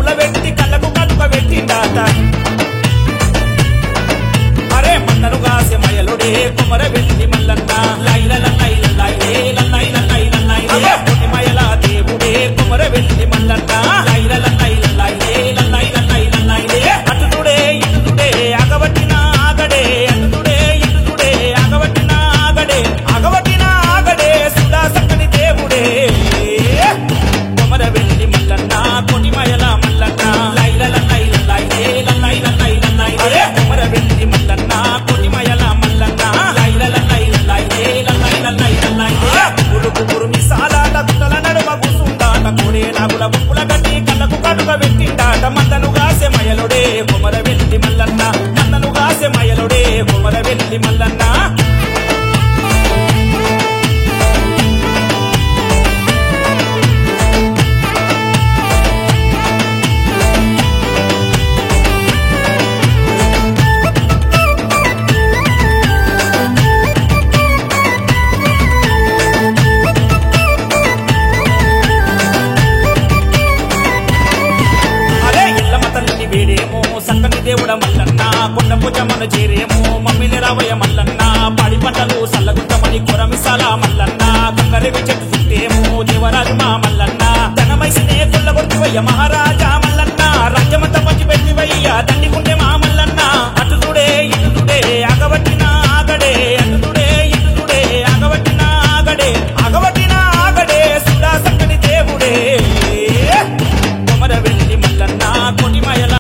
కడుపుల పెట్టి కళ్ళకు కడుక పెట్టిండాట అరే మన్నను కాసే మయలుడే కుమర వెళ్ళి మల్లన్న కొన్ని మయల దేవుడే కుమర వెళ్ళి మల్లన్న అటుడే ఇటుడే అగబట్టిన ఆగడే అటుడే ఇటుడే అగబట్టిన ఆగడే అగబట్టిన ఆగడే సుడా సక్కని దేవుడే కుమర వెళ్ళి మల్లన్న కొన్ని మయల మల్లన్న అరే కుమర వెళ్ళి మల్లన్న కొన్ని మయల మల్లన్న గురు మిసాలాట గుట్టల నడుమ కూసుంటాట కోడే నాగుల బుక్కుల గట్టి కళ్ళకు కడుక పెట్టిండాట మన్నను గాసే మయలుడే కుమర వెళ్ళి మల్లన్న మన్నను గాసే మయలుడే కుమర వెళ్ళి మల్లన్న వేడేమో సక్కని దేవుడ మల్లన్న కొండ పూజమ్మను చేరేమో మమ్మిని రావయ్య మల్లన్న పడి పంటలు సల్లగుంటమని కొరమిసాల మల్లన్న గంగరేవి చెట్టు చుట్టేమో దేవరాజు మా మల్లన్న ధనమైసినే కొల్లగొట్టువయ్య మహారాజా